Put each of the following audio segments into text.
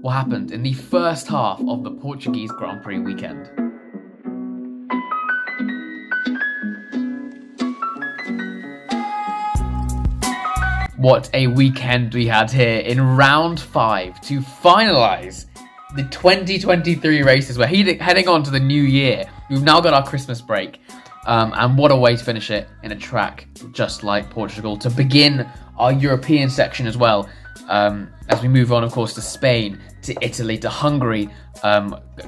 what happened in the first half of the Portuguese Grand Prix weekend. What a weekend we had here in round 5 to finalise the 2023 races. We're heading on to the new year. We've now got our Christmas break. And what a way to finish it in a track just like Portugal, to begin our European section as well, as we move on, of course, to Spain, to Italy, to Hungary,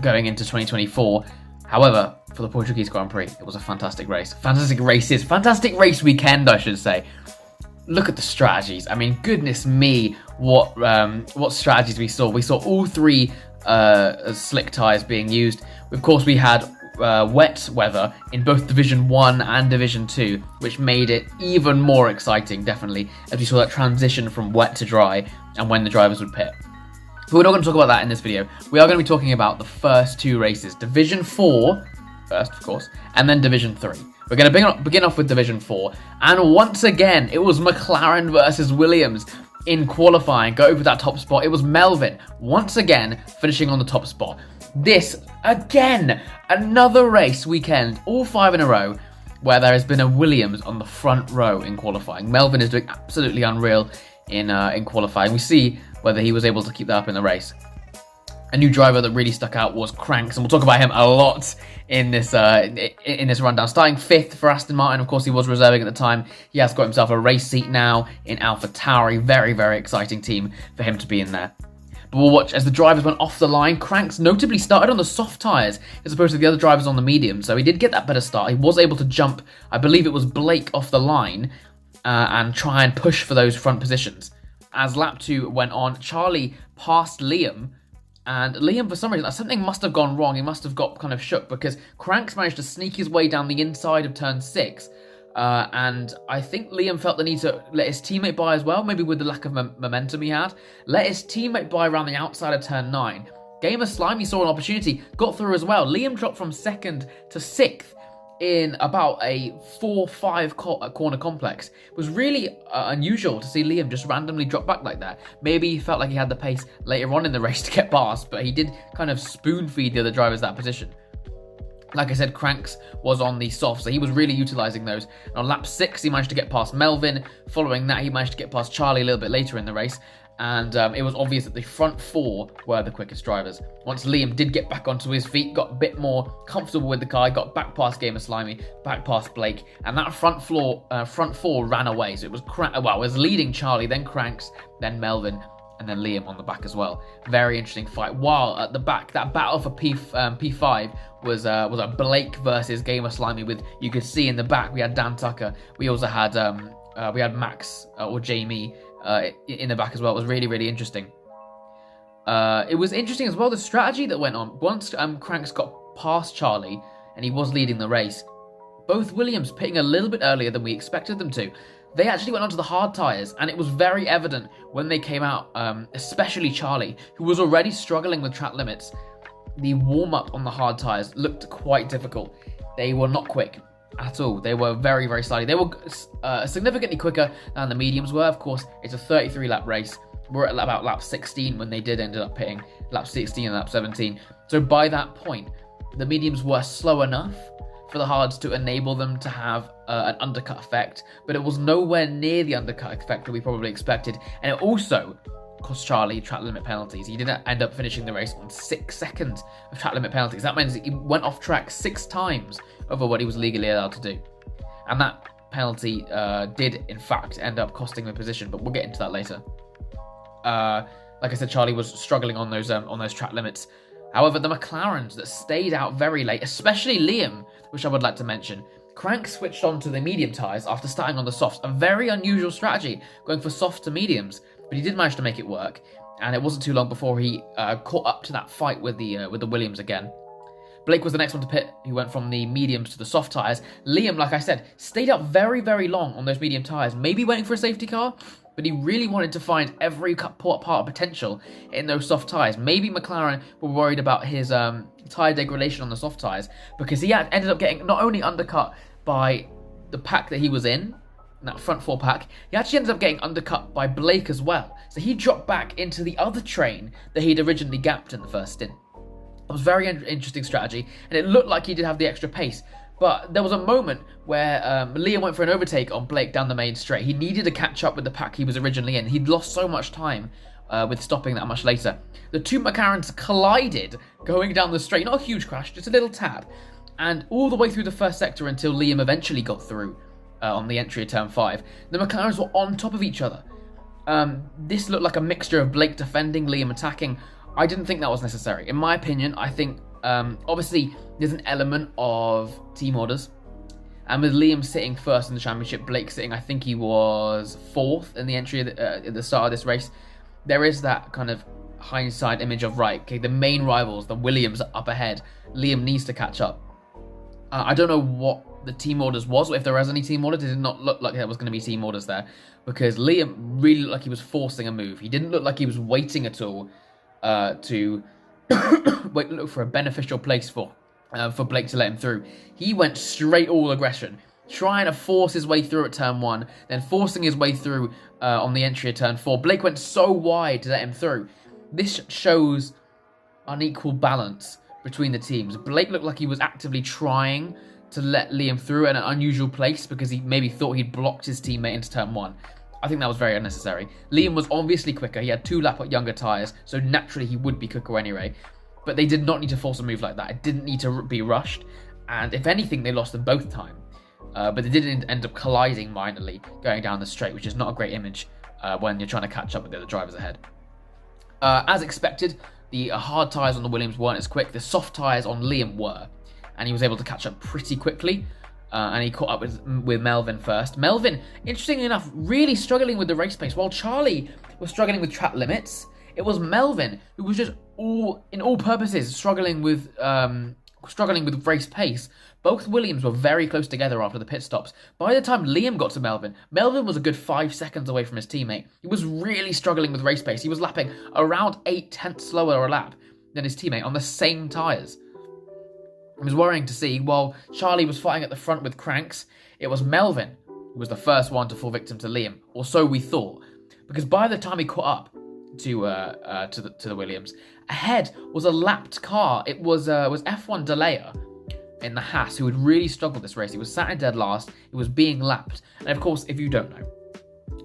going into 2024. However, for the Portuguese Grand Prix, it was a fantastic race. Fantastic race weekend, I should say. Look at the strategies. I mean, goodness me, what strategies we saw. We saw all 3 slick tyres being used. Of course, we had wet weather in both Division 1 and Division 2, which made it even more exciting, definitely, as we saw that transition from wet to dry and when the drivers would pit. But we're not going to talk about that in this video. We are going to be talking about the first 2 races. Division 4 first, of course, and then Division 3. We're going to begin off with Division 4, and once again, it was McLaren versus Williams in qualifying, go over that top spot. It was Melvin, once again, finishing on the top spot. This, again, another race weekend, all 5 in a row, where there has been a Williams on the front row in qualifying. Melvin is doing absolutely unreal in qualifying. We see whether he was able to keep that up in the race. A new driver that really stuck out was Crankz, and we'll talk about him a lot in this rundown. Starting 5th for Aston Martin, of course he was reserving at the time. He has got himself a race seat now in AlphaTauri. Very, very exciting team for him to be in there. But we'll watch as the drivers went off the line. Crankz notably started on the soft tyres as opposed to the other drivers on the medium, so he did get that better start. He was able to jump, I believe it was Blake, off the line and try and push for those front positions. As lap 2 went on, Charlie passed Liam. And Liam, for some reason, something must have gone wrong. He must have got kind of shook because Crankz managed to sneak his way down the inside of turn 6. And I think Liam felt the need to let his teammate by as well, maybe with the lack of momentum he had. Let his teammate by around the outside of turn 9. Gamer Slimy saw an opportunity, got through as well. Liam dropped from 2nd to 6th in about a 4-5 corner complex. It was really unusual to see Liam just randomly drop back like that. Maybe he felt like he had the pace later on in the race to get past, but he did kind of spoon feed the other drivers that position. Like I said, Crankz was on the soft, so he was really utilising those. And on lap 6, he managed to get past Melvin. Following that, he managed to get past Charlie a little bit later in the race. And it was obvious that the front 4 were the quickest drivers. Once Liam did get back onto his feet, got a bit more comfortable with the car, got back past Gamer Slimy, back past Blake, and that front 4 ran away. So it was it was leading Charlie, then Crankz, then Melvin, and then Liam on the back as well. Very interesting fight. While at the back, that battle for P5 was a Blake versus Gamer Slimy. With, you could see in the back we had Dan Tucker. We also had Max or Jamie in the back as well. It was really, really interesting. It was interesting as well, the strategy that went on. Once Crankz got past Charlie and he was leading the race, both Williams pitting a little bit earlier than we expected them to. They actually went onto the hard tyres, and it was very evident when they came out, especially Charlie, who was already struggling with track limits. The warm-up on the hard tyres looked quite difficult. They were not quick at all. They were very, very slidey. They were significantly quicker than the mediums were. Of course, it's a 33-lap race. We're at about lap 16 when they did end up pitting, lap 16 and lap 17. So by that point, the mediums were slow enough for the hards to enable them to have an undercut effect, but it was nowhere near the undercut effect that we probably expected. And it also cost Charlie track limit penalties. He didn't end up finishing the race on 6 seconds of track limit penalties. That means he went off track 6 times over what he was legally allowed to do. And that penalty did, in fact, end up costing the position, but we'll get into that later. Like I said, Charlie was struggling on those track limits. However, the McLarens that stayed out very late, especially Liam, which I would like to mention, Crankz switched on to the medium tyres after starting on the softs. A very unusual strategy, going for soft to mediums, but he did manage to make it work, and it wasn't too long before he caught up to that fight with the Williams again. Blake was the next one to pit. He went from the mediums to the soft tyres. Liam, like I said, stayed out very, very long on those medium tyres, maybe waiting for a safety car, but he really wanted to find every part of potential in those soft tyres. Maybe McLaren were worried about his tyre degradation on the soft tyres, because he ended up getting not only undercut by the pack that he was in, that front 4 pack, he actually ended up getting undercut by Blake as well. So he dropped back into the other train that he'd originally gapped in the first stint. It was a very interesting strategy, and it looked like he did have the extra pace. But there was a moment where Liam went for an overtake on Blake down the main straight. He needed to catch up with the pack he was originally in. He'd lost so much time with stopping that much later. The two McLarens collided going down the straight. Not a huge crash, just a little tap. And all the way through the first sector until Liam eventually got through on the entry of turn 5. The McLarens were on top of each other. This looked like a mixture of Blake defending, Liam attacking. I didn't think that was necessary. In my opinion, I think obviously there's an element of team orders. And with Liam sitting first in the championship, Blake sitting, I think he was 4th in the entry at the start of this race. There is that kind of hindsight image of, right, okay, the main rivals, the Williams, are up ahead. Liam needs to catch up. I don't know what the team orders was, or if there was any team orders. It did not look like there was going to be team orders there, because Liam really looked like he was forcing a move. He didn't look like he was waiting at all to look for a beneficial place for Blake to let him through. He went straight all aggression, trying to force his way through at turn 1, then forcing his way through on the entry at turn 4. Blake went so wide to let him through. This shows unequal balance between the teams. Blake looked like he was actively trying to let Liam through at an unusual place because he maybe thought he'd blocked his teammate into turn 1. I think that was very unnecessary. Liam was obviously quicker. He had 2 lap younger tyres, so naturally he would be quicker anyway. But they did not need to force a move like that. It didn't need to be rushed. And if anything, they lost them both time. But they didn't end up colliding minorly going down the straight, which is not a great image when you're trying to catch up with the other drivers ahead. As expected, the hard tyres on the Williams weren't as quick. The soft tyres on Liam were. And he was able to catch up pretty quickly. And he caught up with Melvin first. Melvin, interestingly enough, really struggling with the race pace. While Charlie was struggling with track limits, it was Melvin who was just in all purposes struggling with race pace. Both Williams were very close together after the pit stops. By the time Liam got to Melvin was a good 5 seconds away from his teammate. He was really struggling with race pace. He was lapping around 8/10 slower a lap than his teammate on the same tyres. It was worrying to see. While Charlie was fighting at the front with Crankz, it was Melvin who was the first one to fall victim to Liam, or so we thought, because by the time he caught up to the Williams, ahead was a lapped car. It was F1 Delayer in the Haas who had really struggled this race. He was sat in dead last. He was being lapped, and of course, if you don't know,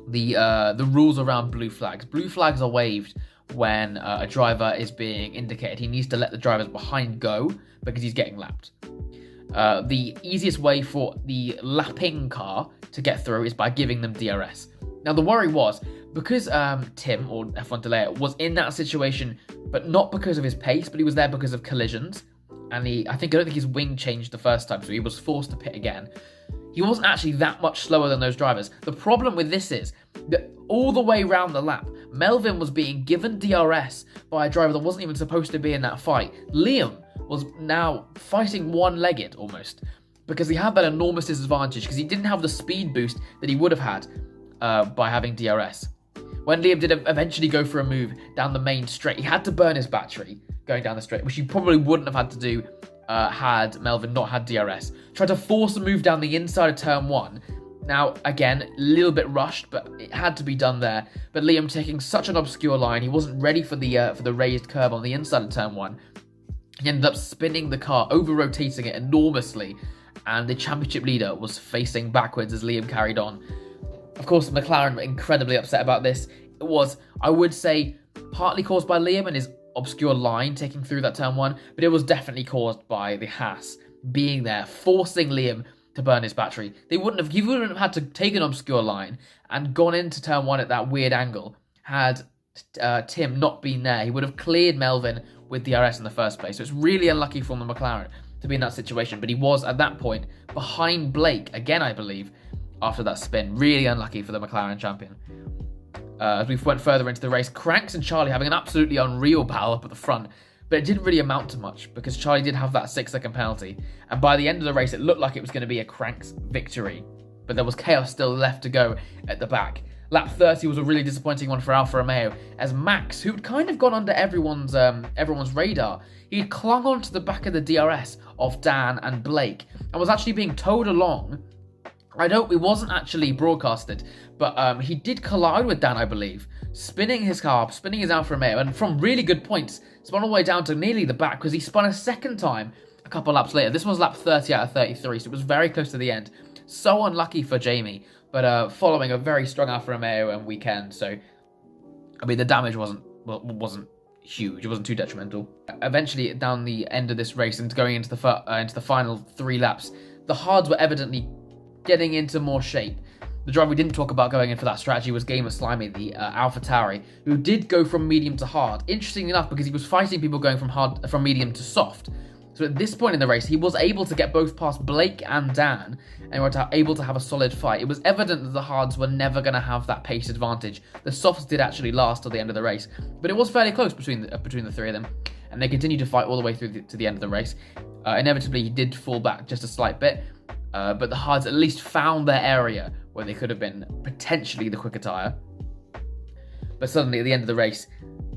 the rules around blue flags. Blue flags are waved when a driver is being indicated he needs to let the drivers behind go because he's getting lapped. The easiest way for the lapping car to get through is by giving them DRS. Now the worry was, because Tim, or F1 Delay, was in that situation, but not because of his pace, but he was there because of collisions. And I don't think his wing changed the first time, so he was forced to pit again. He wasn't actually that much slower than those drivers. The problem with this is that all the way around the lap, Melvin was being given DRS by a driver that wasn't even supposed to be in that fight. Liam was now fighting one-legged almost, because he had that enormous disadvantage, because he didn't have the speed boost that he would have had by having DRS. When Liam did eventually go for a move down the main straight, he had to burn his battery going down the straight, which he probably wouldn't have had to do had Melvin not had DRS. Tried to force a move down the inside of turn 1. Now, again, a little bit rushed, but it had to be done there. But Liam taking such an obscure line, he wasn't ready for the raised curve on the inside of turn 1. He ended up spinning the car, over-rotating it enormously, and the championship leader was facing backwards as Liam carried on. Of course, McLaren were incredibly upset about this. It was, I would say, partly caused by Liam and his obscure line taking through that turn 1, but it was definitely caused by the Haas being there, forcing Liam to burn his battery. He wouldn't have had to take an obscure line and gone into turn 1 at that weird angle had Tim not been there. He would have cleared Melvin with DRS in the first place. So it's really unlucky from the McLaren to be in that situation, but he was at that point behind Blake again, I believe, after that spin. Really unlucky for the McLaren champion. As we went further into the race, Crankz and Charlie having an absolutely unreal battle up at the front, but it didn't really amount to much because Charlie did have that 6-second penalty, and by the end of the race it looked like it was going to be a Crankz victory, but there was chaos still left to go at the back. Lap 30 was a really disappointing one for Alfa Romeo, as Max, who had kind of gone under everyone's radar, he had clung onto the back of the DRS of Dan and Blake, and was actually being towed along It wasn't actually broadcasted, but he did collide with Dan, I believe, spinning his car, spinning his Alfa Romeo, and from really good points, spun all the way down to nearly the back because he spun a second time a couple laps later. This was lap 30 out of 33, so it was very close to the end. So unlucky for Jamie, but following a very strong Alfa Romeo and weekend, so I mean the damage wasn't huge. It wasn't too detrimental. Eventually, down the end of this race and going into the final 3 laps, the hards were evidently getting into more shape. The driver we didn't talk about going in for that strategy was Gamer Slimy, the AlphaTauri, who did go from medium to hard. Interestingly enough, because he was fighting people going from medium to soft. So at this point in the race, he was able to get both past Blake and Dan, and were able to have a solid fight. It was evident that the hards were never going to have that pace advantage. The softs did actually last till the end of the race, but it was fairly close between the 3 of them, and they continued to fight all the way through to the end of the race. Inevitably, he did fall back just a slight bit, but the hards at least found their area where they could have been potentially the quicker tyre. But suddenly, at the end of the race,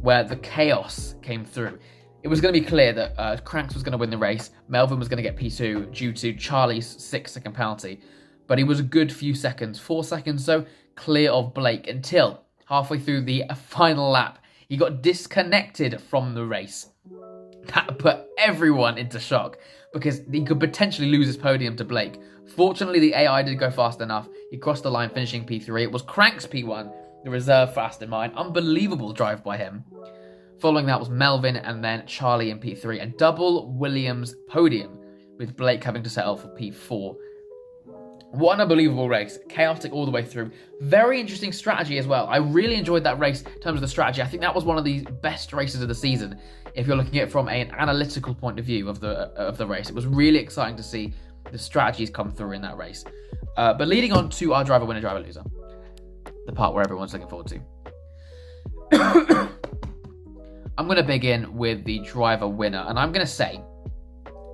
where the chaos came through, it was going to be clear that Crankz was going to win the race. Melvin was going to get P2 due to Charlie's 6-second penalty. But he was a good few seconds, 4 seconds so, clear of Blake until halfway through the final lap, he got disconnected from the race. That put everyone into shock because he could potentially lose his podium to Blake. Fortunately, the AI did go fast enough. He crossed the line, finishing P3. It was Crankz P1, the reserve for Aston Martin. Unbelievable drive by him. Following that was Melvin and then Charlie in P3. A double Williams podium with Blake having to settle for P4. What an unbelievable race. Chaotic all the way through. Very interesting strategy as well. I really enjoyed that race in terms of the strategy. I think that was one of the best races of the season if you're looking at it from an analytical point of view of the race. It was really exciting to see the strategies come through in that race. But leading on to our driver winner, driver loser. The part where everyone's looking forward to. I'm going to begin with the driver winner, and I'm going to say,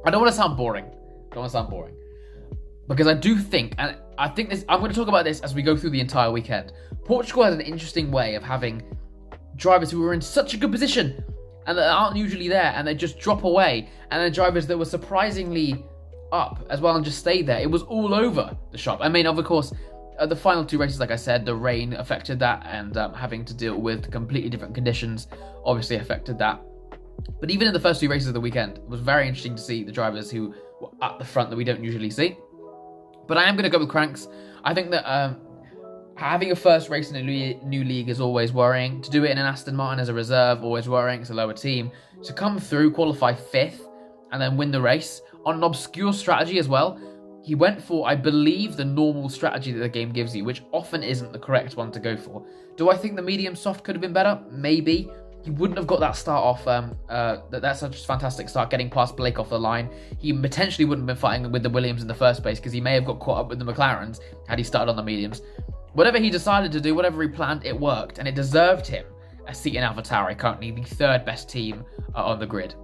I don't want to sound boring. Because I do think, and I think this, I'm going to talk about this as we go through the entire weekend. Portugal has an interesting way of having drivers who were in such a good position and that aren't usually there, and they just drop away, and then drivers that were surprisingly up as well and just stayed there. It was all over the shop. I mean, of course, the final 2 races, like I said, the rain affected that, and having to deal with completely different conditions obviously affected that. But even in the first 2 races of the weekend, it was very interesting to see the drivers who were at the front that we don't usually see. But I am going to go with Crankz. I think that having a first race in a new league is always worrying. To do it in an Aston Martin as a reserve, always worrying. It's a lower team. To come through, qualify 5th, and then win the race on an obscure strategy as well. He went for, I believe, the normal strategy that the game gives you, which often isn't the correct one to go for. Do I think the medium soft could have been better? Maybe. He wouldn't have got that start off, that's such a fantastic start, getting past Blake off the line. He potentially wouldn't have been fighting with the Williams in the first place, because he may have got caught up with the McLarens had he started on the mediums. Whatever he decided to do, whatever he planned, it worked, and it deserved him a seat in AlphaTauri, currently the 3rd best team on the grid.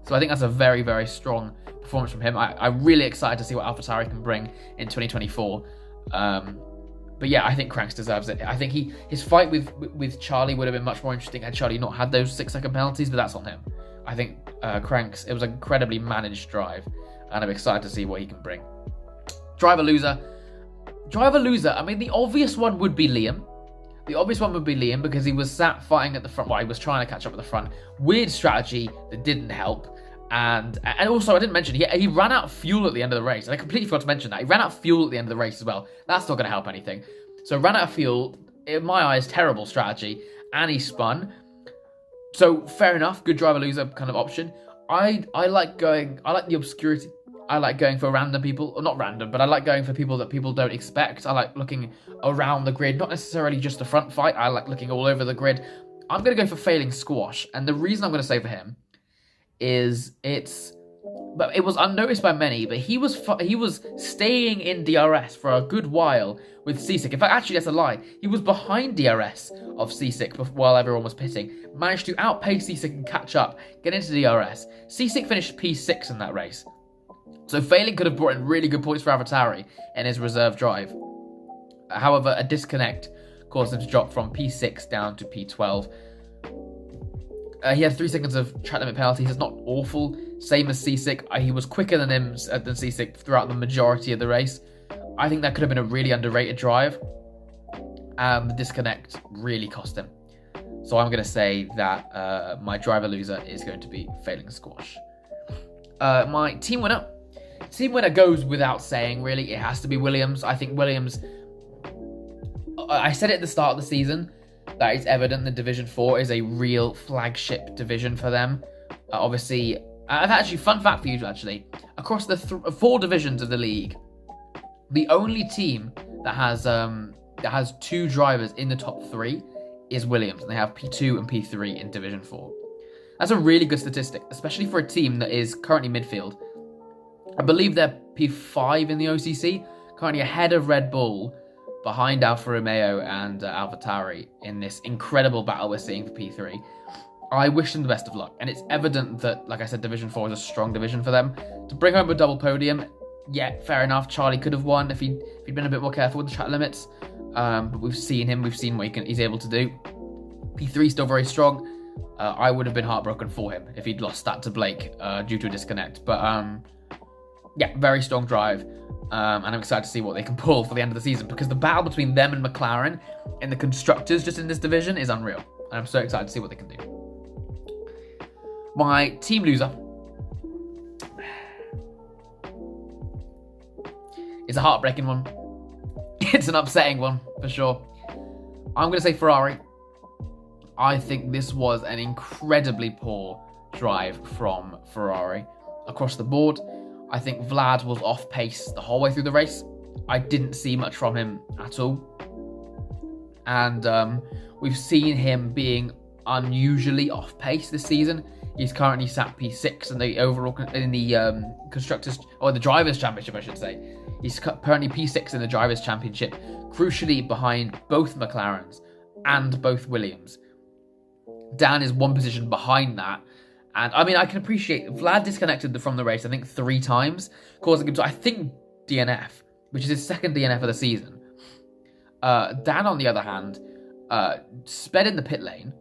So I think that's a very, very strong performance from him. I'm really excited to see what AlphaTauri can bring in 2024. But yeah, I think Crankz deserves it. I think his fight with Charlie would have been much more interesting had Charlie not had those 6-second penalties, but that's on him. I think Crankz, it was an incredibly managed drive, and I'm excited to see what he can bring. Driver loser, I mean, the obvious one would be Liam. Because he was sat fighting at the front. Well, he was trying to catch up at the front. Weird strategy that didn't help. And also, I didn't mention, he ran out of fuel at the end of the race. And I completely forgot to mention that. He ran out of fuel at the end of the race as well. That's not going to help anything. So ran out of fuel, in my eyes, terrible strategy. And he spun. So fair enough, good driver loser kind of option. I like the obscurity. I like going for random people, or not random, but I like going for people that people don't expect. I like looking around the grid, not necessarily just a front fight. I like looking all over the grid. I'm going to go for failing squash. And the reason I'm going to say for him is but it was unnoticed by many, but he was staying in DRS for a good while with Csick. In fact, actually, that's a lie. He was behind DRS of Csick while everyone was pitting. Managed to outpace Csick and catch up, get into DRS. Csick finished P6 in that race. So failing could have brought in really good points for AlphaTauri in his reserve drive. However, a disconnect caused him to drop from P6 down to P12. He had 3 seconds of track limit penalties. It's not awful. Same as Csick. He was quicker than Csick throughout the majority of the race. I think that could have been a really underrated drive. The disconnect really cost him. So I'm going to say that my driver loser is going to be failing squash. My team winner. Team winner goes without saying, really. It has to be Williams. I think Williams... I said it at the start of the season that it's evident that Division 4 is a real flagship division for them. Obviously, I've actually, fun fact for you actually, across the 4 divisions of the league, the only team that has 2 drivers in the top 3 is Williams, and they have P2 and P3 in Division 4. That's a really good statistic, especially for a team that is currently midfield. I believe they're P5 in the OCC, currently ahead of Red Bull, behind Alfa Romeo and AlphaTauri in this incredible battle we're seeing for P3. I wish them the best of luck, and it's evident that, like I said, Division 4 is a strong division for them. To bring home a double podium, yeah, fair enough, Charlie could have won if he'd been a bit more careful with the track limits, but we've seen what he's able to do. P3 still very strong. I would have been heartbroken for him if he'd lost that to Blake due to a disconnect, but yeah, very strong drive. And I'm excited to see what they can pull for the end of the season, because the battle between them and McLaren in the constructors just in this division is unreal. And I'm so excited to see what they can do. My team loser is a heartbreaking one. It's an upsetting one, for sure. I'm going to say Ferrari. I think this was an incredibly poor drive from Ferrari across the board. I think Vlad was off pace the whole way through the race. I didn't see much from him at all. And we've seen him being unusually off pace this season. He's currently sat P6 in the overall constructors, or the drivers' championship, I should say. He's currently P6 in the drivers' championship, crucially behind both McLarens and both Williams. Dan is 1 position behind that. And I mean, I can appreciate Vlad disconnected from the race, I think 3 times, causing him to, I think, DNF, which is his second DNF of the season. Dan, on the other hand, sped in the pit lane,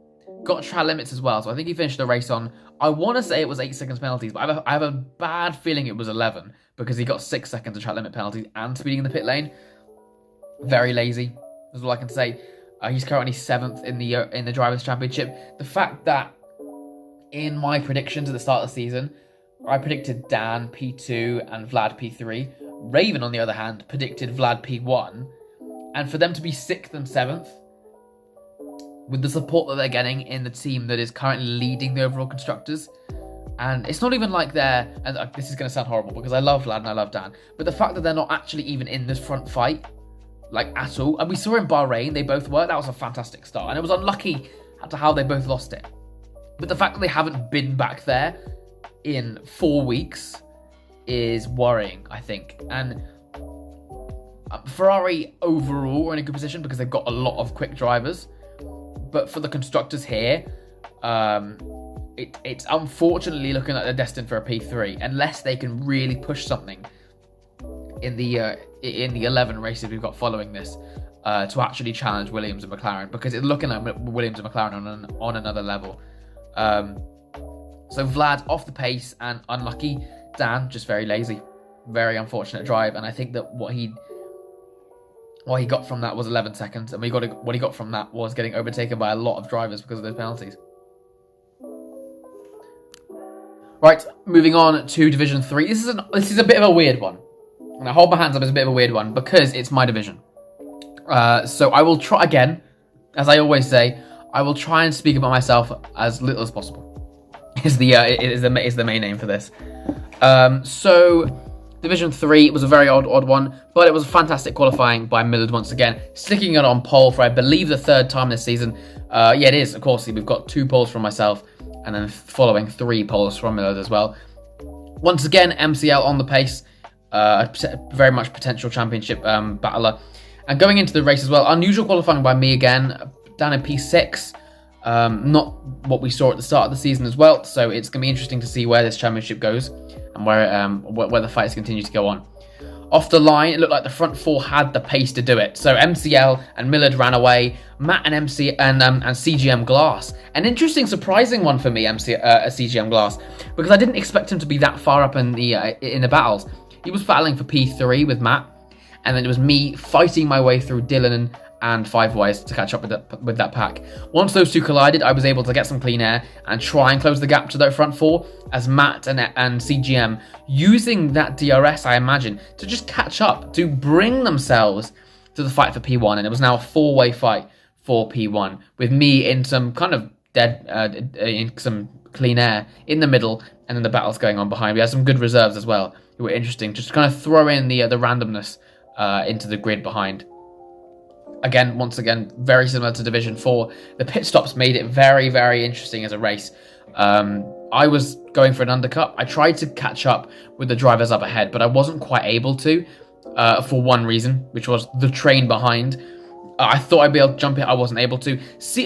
got track limits as well, so I think he finished the race on, I want to say it was 8 seconds penalties, but I have a bad feeling it was 11, because he got 6 seconds of track limit penalties and speeding in the pit lane. Very lazy, is all I can say. He's currently 7th in the Drivers' Championship. The fact that in my predictions at the start of the season, I predicted Dan P2 and Vlad P3. Raven, on the other hand, predicted Vlad P1. And for them to be 6th and 7th, with the support that they're getting in the team that is currently leading the overall constructors, and it's not even like they're, and this is going to sound horrible because I love Vlad and I love Dan, but the fact that they're not actually even in this front fight, like at all, and we saw in Bahrain, they both were, that was a fantastic start, and it was unlucky to how they both lost it. But the fact that they haven't been back there in 4 weeks is worrying, I think. And Ferrari overall are in a good position because they've got a lot of quick drivers. But for the constructors here, it's unfortunately looking like they're destined for a P3 unless they can really push something in the 11 races we've got following this to actually challenge Williams and McLaren, because it's looking like Williams and McLaren on another level. So Vlad off the pace and unlucky. Dan just very lazy, very unfortunate drive, and I think that what he got from that was 11 seconds, and what he got from that was getting overtaken by a lot of drivers because of those penalties. Right, moving on to Division 3. This is a bit of a weird one, and I hold my hands up as a bit of a weird one because it's my division. So I will try again, as I always say. I will try and speak about myself as little as possible. Is the main aim for this. So Division 3 was a very odd one, but it was a fantastic qualifying by Millard once again, sticking it on pole for I believe the 3rd time this season. Yeah, it is. Of course, we've got 2 poles from myself, and then following 3 poles from Millard as well. Once again, MCL on the pace, very much potential championship battler. And going into the race as well, unusual qualifying by me again, down in P6. Not what we saw at the start of the season as well, so it's going to be interesting to see where this championship goes and where the fights continue to go on. Off the line, it looked like the front 4 had the pace to do it. So MCL and Millard ran away. Matt and CGM Glass. An interesting, surprising one for me, CGM Glass, because I didn't expect him to be that far up in the battles. He was battling for P3 with Matt, and then it was me fighting my way through Dylan and Five Wise to catch up with that pack. Once those two collided, I was able to get some clean air and try and close the gap to their front four, as Matt and CGM using that DRS, I imagine, to just catch up, to bring themselves to the fight for P1, and it was now a four-way fight for P1, with me in some kind of in some clean air in the middle, and then the battles going on behind. We had some good reserves as well, who were interesting, just to kind of throw in the randomness into the grid behind. Once again, very similar to Division 4. The pit stops made it very, very interesting as a race. I was going for an undercut. I tried to catch up with the drivers up ahead, but I wasn't quite able to for one reason, which was the train behind. I thought I'd be able to jump it. I wasn't able to.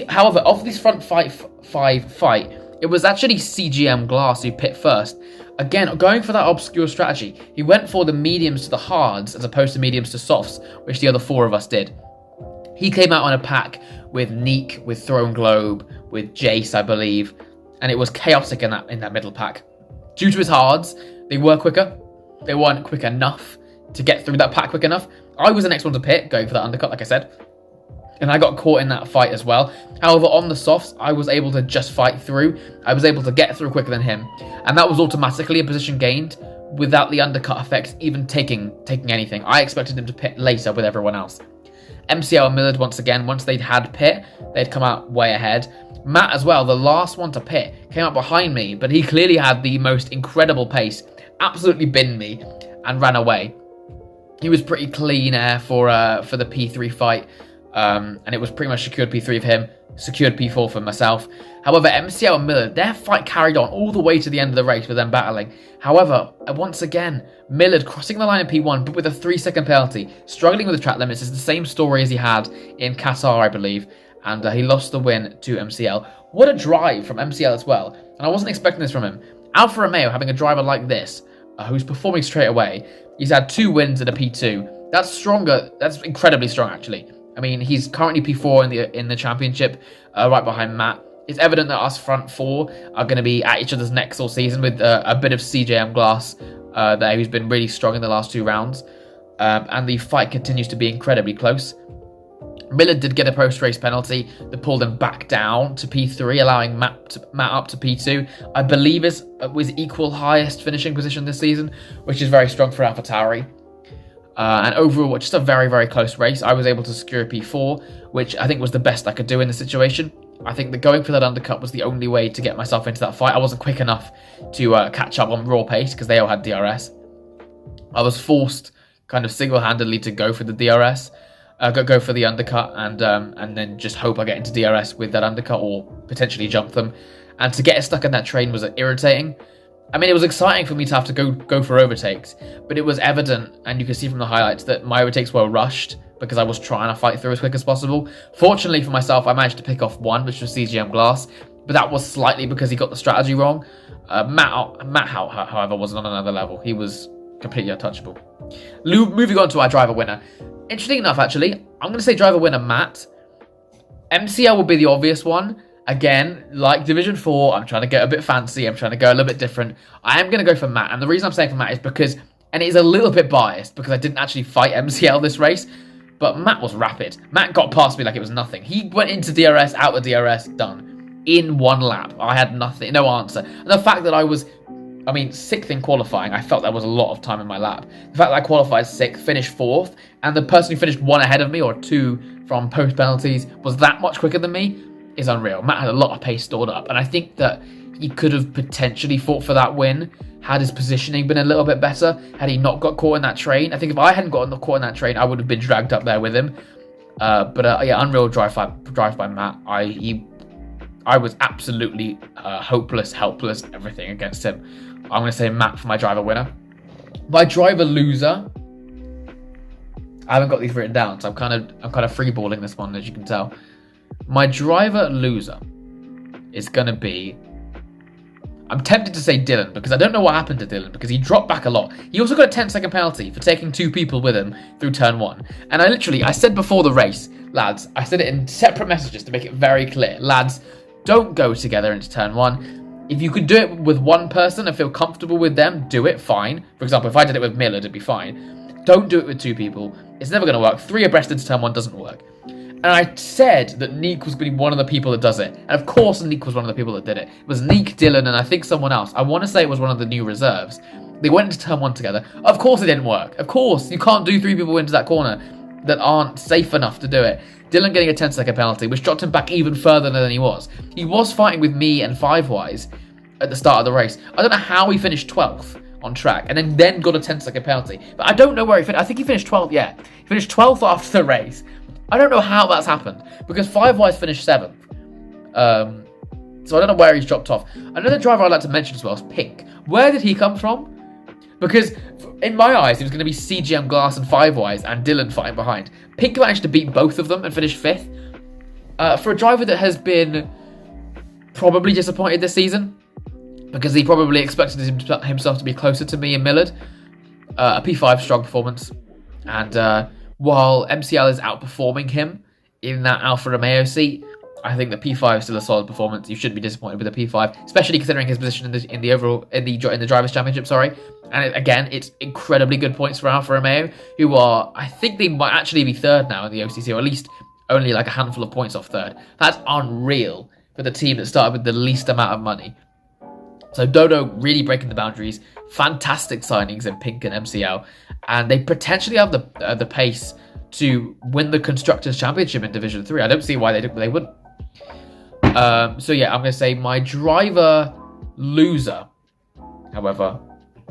However, of this front fight, it was actually CGM Glass who pit first. Again, going for that obscure strategy. He went for the mediums to the hards as opposed to mediums to softs, which the other four of us did. He came out on a pack with Neek, with Throne Globe, with Jace, I believe, and it was chaotic in that middle pack. Due to his hards, they were quicker. They weren't quick enough to get through that pack quick enough. I was the next one to pit, going for that undercut, like I said, and I got caught in that fight as well. However, on the softs, I was able to just fight through. I was able to get through quicker than him, and that was automatically a position gained without the undercut effects even taking anything. I expected him to pit later with everyone else. MCL and Millard, once again, once they'd had pit, they'd come out way ahead. Matt as well, the last one to pit, came out behind me, but he clearly had the most incredible pace, absolutely binned me, and ran away. He was pretty clean air for the P3 fight, and it was pretty much secured P3 for him, secured P4 for myself. However, MCL and Millard, their fight carried on all the way to the end of the race with them battling. However, once again, Millard crossing the line in P1, but with a 3-second penalty, struggling with the track limits. Is the same story as he had in Qatar, I believe, and he lost the win to MCL. What a drive from MCL as well, and I wasn't expecting this from him. Alfa Romeo having a driver like this, who's performing straight away. He's had 2 wins in a P2. That's stronger. That's incredibly strong, actually. I mean, he's currently P4 in the championship, right behind Matt. It's evident that us front four are going to be at each other's necks all season, with a bit of CJM Glass there, who's been really strong in the last 2 rounds. And the fight continues to be incredibly close. Miller did get a post-race penalty that pulled him back down to P3, allowing Matt up to P2. I believe was equal highest finishing position this season, which is very strong for AlphaTauri. And overall, just a very, very close race. I was able to secure a P4, which I think was the best I could do in the situation. I think that going for that undercut was the only way to get myself into that fight. I wasn't quick enough to catch up on raw pace because they all had DRS. I was forced kind of single-handedly to go for the DRS, go for the undercut, and then just hope I get into DRS with that undercut or potentially jump them. And to get stuck in that train was irritating. I mean, it was exciting for me to have to go for overtakes, but it was evident, and you can see from the highlights, that my overtakes were rushed because I was trying to fight through as quick as possible. Fortunately for myself, I managed to pick off one, which was CGM Glass, but that was slightly because he got the strategy wrong. Matt, however, was on another level. He was completely untouchable. Moving on to our driver winner. Interesting enough, actually, I'm going to say driver winner Matt. MCL will be the obvious one. Again, like Division 4, I'm trying to get a bit fancy. I'm trying to go a little bit different. I am going to go for Matt. And the reason I'm saying for Matt is because, and it is a little bit biased because I didn't actually fight MCL this race, but Matt was rapid. Matt got past me like it was nothing. He went into DRS, out of DRS, done. In 1 lap. I had nothing, no answer. And the fact that I was, 6th in qualifying, I felt there was a lot of time in my lap. The fact that I qualified 6th, finished 4th, and the person who finished 1 ahead of me, or 2 from post penalties, was that much quicker than me, is unreal. Matt had a lot of pace stored up, and I think that he could have potentially fought for that win had his positioning been a little bit better, had he not got caught in that train. I think if I hadn't gotten caught in that train, I would have been dragged up there with him. Yeah, unreal drive by Matt. I was absolutely hopeless, helpless, everything against him. I'm going to say Matt for my driver winner. My driver loser, I haven't got these written down, so I'm kind of freeballing this one, as you can tell. My driver loser is going to be, I'm tempted to say Dylan, because I don't know what happened to Dylan, because he dropped back a lot. He also got a 10-second penalty for taking 2 people with him through turn 1. And I said before the race, lads, I said it in separate messages to make it very clear. Lads, don't go together into turn 1. If you could do it with one person and feel comfortable with them, do it, fine. For example, if I did it with Miller, it'd be fine. Don't do it with 2 people. It's never going to work. 3 abreast into turn 1 doesn't work. And I said that Neek was going to be one of the people that does it. And of course Neek was one of the people that did it. It was Neek, Dylan, and I think someone else. I want to say it was one of the new reserves. They went into turn 1 together. Of course it didn't work. Of course, you can't do 3 people into that corner that aren't safe enough to do it. Dylan getting a 10-second penalty, which dropped him back even further than he was. He was fighting with me and 5Wise at the start of the race. I don't know how he finished 12th on track and then got a 10-second penalty. But I don't know where he finished. I think he finished 12th, yeah. He finished 12th after the race. I don't know how that's happened because 5Wise finished 7th. So I don't know where he's dropped off. Another driver I'd like to mention as well is Pink. Where did he come from? Because in my eyes, it was going to be CGM Glass and 5Wise and Dylan fighting behind. Pink managed to beat both of them and finish 5th. For a driver that has been probably disappointed this season, because he probably expected himself to be closer to me and Millard. A P5 strong performance. And while MCL is outperforming him in that Alfa Romeo seat, I think the P5 is still a solid performance. You shouldn't be disappointed with the P5, especially considering his position in the drivers' championship. And again, it's incredibly good points for Alfa Romeo, who are, I think they might actually be 3rd now in the OCC, or at least only like a handful of points off 3rd. That's unreal for the team that started with the least amount of money. So Dodo really breaking the boundaries. Fantastic signings in Pink and MCL, and they potentially have the pace to win the Constructors' Championship in Division 3. I don't see why they wouldn't. So yeah, I'm going to say my driver loser, however.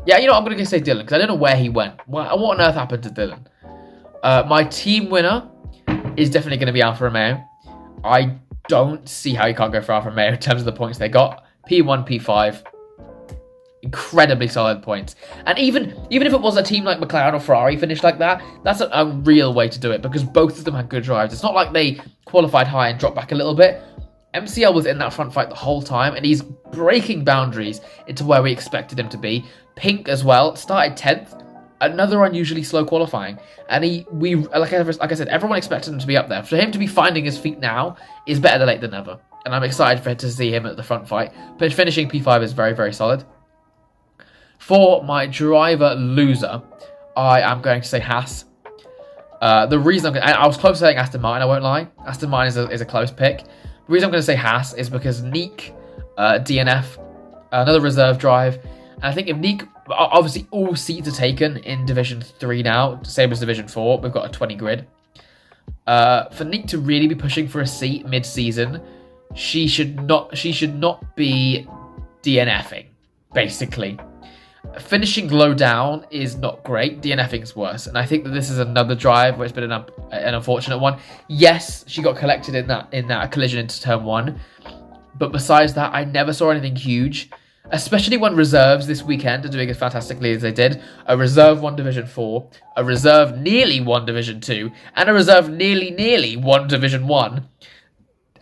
Yeah, you know, I'm going to say Dylan, because I don't know where he went. What on earth happened to Dylan? My team winner is definitely going to be Alfa Romeo. I don't see how you can't go for Alfa Romeo in terms of the points they got. P1, P5. Incredibly solid points. And even if it was a team like McLaren or Ferrari finished like that, that's a real way to do it, because both of them had good drives. It's not like they qualified high and dropped back a little bit. MCL was in that front fight the whole time, and he's breaking boundaries into where we expected him to be. Pink as well, started 10th, another unusually slow qualifying, and like I said, everyone expected him to be up there. For him to be finding his feet now is better than late than never, and I'm excited to see him at the front fight. But finishing P5 is very, very solid. For my driver loser, I am going to say Haas. The reason I was close to saying Aston Martin, I won't lie. Aston Martin is a close pick. The reason I'm going to say Haas is because Neek, DNF, another reserve drive. And I think if Neek, obviously all seats are taken in Division 3 now, same as Division 4. We've got a 20 grid. For Neek to really be pushing for a seat mid-season, she should not be DNFing, basically. Finishing low down is not great. DNFing is worse, and I think that this is another drive where it's been an unfortunate one. Yes, she got collected in that collision into turn 1, but besides that, I never saw anything huge. Especially when reserves this weekend are doing as fantastically as they did. A reserve won Division 4, a reserve nearly won Division 2, and a reserve nearly won Division 1.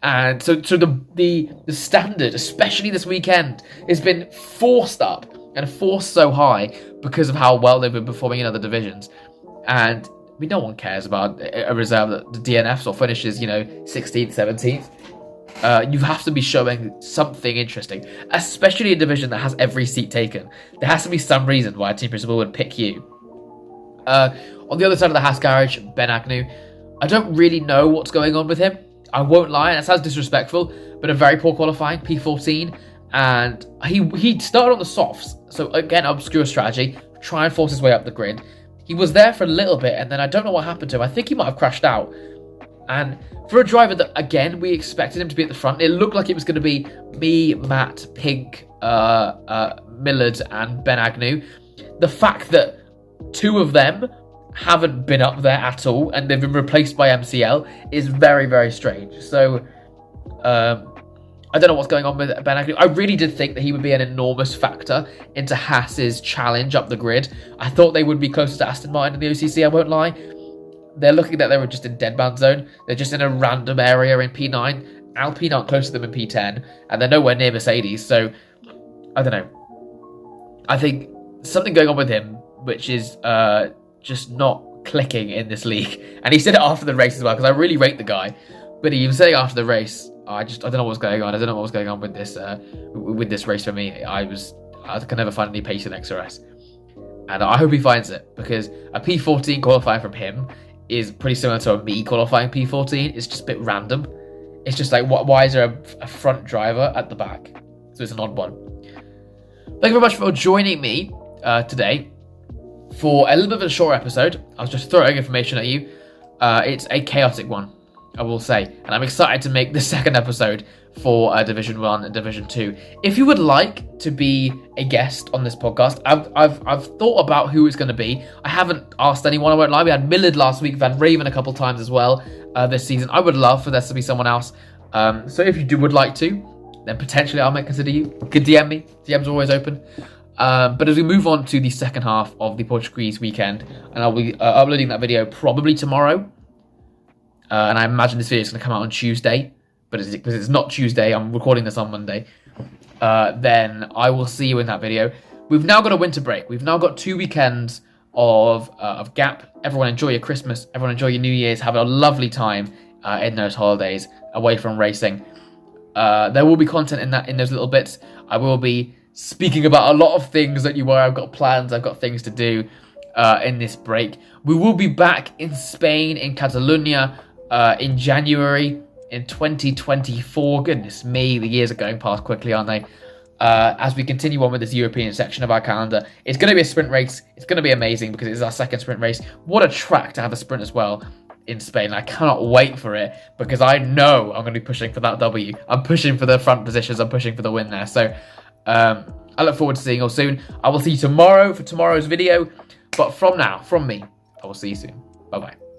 And so the standard, especially this weekend, has been forced up. And forced so high because of how well they've been performing in other divisions. And no one cares about a reserve that DNFs or finishes, 16th, 17th. You have to be showing something interesting, especially a division that has every seat taken. There has to be some reason why a team principal would pick you. On the other side of the Haas garage, Ben Agnew. I don't really know what's going on with him. I won't lie, and it sounds disrespectful, but a very poor qualifying, P14. And he started on the softs, so again, obscure strategy, try and force his way up the grid. He was there for a little bit, and then I don't know what happened to him. I think he might have crashed out. And for a driver that, again, we expected him to be at the front, it looked like it was going to be me, Matt, Pink, Millard, and Ben Agnew. The fact that 2 of them haven't been up there at all, and they've been replaced by MCL, is very, very strange. So, I don't know what's going on with Ben Agnew. I really did think that he would be an enormous factor into Haas's challenge up the grid. I thought they would be closer to Aston Martin in the OCC, I won't lie. They're looking that they were just in dead man zone. They're just in a random area in P9. Alpine aren't close to them in P10, and they're nowhere near Mercedes, so I don't know. I think something going on with him, which is just not clicking in this league. And he said it after the race as well, because I really rate the guy. But he was saying after the race, I don't know what's going on. I don't know what was going on with this race for me. I can never find any pace in XRS, and I hope he finds it, because a P14 qualifying from him is pretty similar to me qualifying P14. It's just a bit random. It's just like, why is there a front driver at the back? So it's an odd one. Thank you very much for joining me today for a little bit of a short episode. I was just throwing information at you. It's a chaotic one, I will say, and I'm excited to make the second episode for Division 1 and Division 2. If you would like to be a guest on this podcast, I've thought about who it's going to be. I haven't asked anyone, I won't lie. We had Millard last week, we've had Raven a couple times as well this season. I would love for there to be someone else. So if you would like to, then potentially I might consider you. You could DM me. DMs are always open. But as we move on to the second half of the Portuguese weekend, and I'll be uploading that video probably tomorrow. And I imagine this video is going to come out on Tuesday. But because it's not Tuesday, I'm recording this on Monday. Then I will see you in that video. We've now got a winter break. We've now got 2 weekends of gap. Everyone enjoy your Christmas. Everyone enjoy your New Year's. Have a lovely time in those holidays away from racing. There will be content in those little bits. I will be speaking about a lot of things that I've got plans. I've got things to do in this break. We will be back in Spain, in Catalonia, in January. In 2024, goodness me, the years are going past quickly, aren't they? As we continue on with this European section of our calendar, it's going to be a sprint race. It's going to be amazing because it's our second sprint race. What a track to have a sprint as well in Spain. I cannot wait for it because I know I'm going to be pushing for that W. I'm pushing for the front positions. I'm pushing for the win there. So I look forward to seeing you all soon. I will see you tomorrow for tomorrow's video. But from me, I will see you soon. Bye-bye.